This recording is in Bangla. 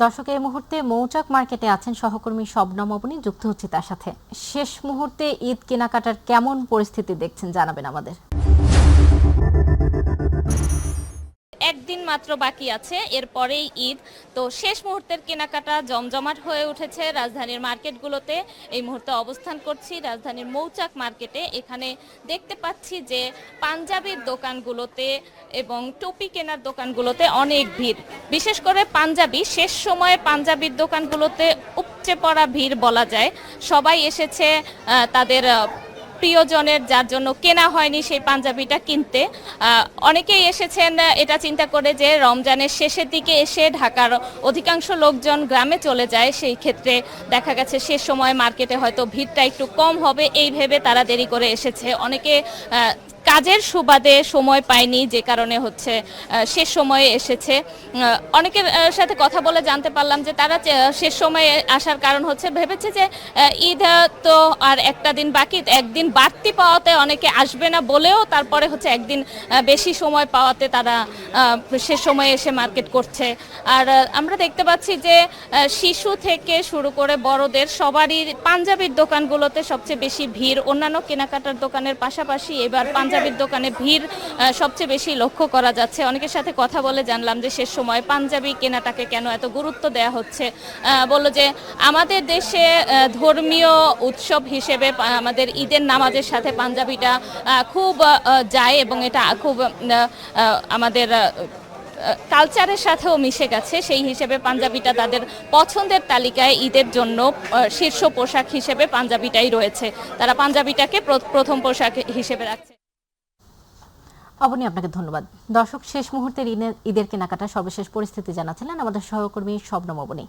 দর্শক, এই মুহূর্তে মৌচাক মার্কেটে আছেন সহকর্মী শবনম অবনী, যুক্ত হচ্ছে তার সাথে। শেষ মুহূর্তে ঈদ কেনাকাটার কেমন পরিস্থিতি দেখছেন জানাবেন আমাদের। একদিন মাত্র বাকি আছে, এরপরেই ঈদ। তো শেষ মুহূর্তের কেনাকাটা জমজমাট হয়ে উঠেছে রাজধানীর মার্কেটগুলোতে। এই মুহূর্তে অবস্থান করছি রাজধানীর মৌচাক মার্কেটে। এখানে দেখতে পাচ্ছি যে পাঞ্জাবির দোকানগুলোতে এবং টুপি কেনার দোকানগুলোতে অনেক ভিড়। বিশেষ করে পাঞ্জাবি, শেষ সময়ে পাঞ্জাবির দোকানগুলোতে উপচে পড়া ভিড় বলা যায়। সবাই এসেছে তাদের প্রিয়জনের, যার জন্য কেনা হয়নি সেই পাঞ্জাবিটা কিনতে। অনেকেই এসেছেন এটা চিন্তা করে যে রমজানের শেষের দিকে এসে ঢাকার অধিকাংশ লোকজন গ্রামে চলে যায়, সেই ক্ষেত্রে দেখা গেছে শেষ সময় মার্কেটে হয়তো ভিড়টা একটু কম হবে এই ভেবে তারা দেরি করে এসেছে। অনেকে কাজের সুবাদে সময় পায়নি, যে কারণে হচ্ছে শেষ সময়ে এসেছে। অনেকের সাথে কথা বলে জানতে পারলাম যে তারা শেষ সময়ে আসার কারণ হচ্ছে ভেবেছে যে ঈদ তো আর একটা দিন বাকি, একদিন বাড়তি পাওয়াতে অনেকে আসবে না বলেও তারপরে হচ্ছে একদিন বেশি সময় পাওয়াতে তারা শেষ সময়ে এসে মার্কেট করছে। আর আমরা দেখতে পাচ্ছি যে শিশু থেকে শুরু করে বড়দের সবারই পাঞ্জাবির দোকানগুলোতে সবচেয়ে বেশি ভিড়। অন্যান্য কেনাকাটার দোকানের পাশাপাশি এবার পাঞ্জাবির দোকানে ভিড় সবচেয়ে বেশি লক্ষ্য করা যাচ্ছে। অনেকের সাথে কথা বলে জানলাম যে শেষ সময় পাঞ্জাবি কেনাটাকে কেন এত গুরুত্ব দেওয়া হচ্ছে। বলল যে আমাদের দেশে ধর্মীয় উৎসব হিসেবে আমাদের ঈদের নামাজের সাথে পাঞ্জাবিটা খুব যায় এবং এটা খুব আমাদের কালচারের সাথেও মিশে গেছে। সেই হিসেবে পাঞ্জাবিটা তাদের পছন্দের তালিকায় ঈদের জন্য শীর্ষ পোশাক হিসেবে পাঞ্জাবিটাই রয়েছে। তারা পাঞ্জাবিটাকে প্রথম পোশাক হিসেবে রাখছে। অবনী, আপনাকে ধন্যবাদ। দর্শক, শেষ মুহূর্তের ঈদের কেনাকাটা সর্বশেষ পরিস্থিতি জানাচ্ছিলেন আমাদের সহকর্মী শবনম অবনী।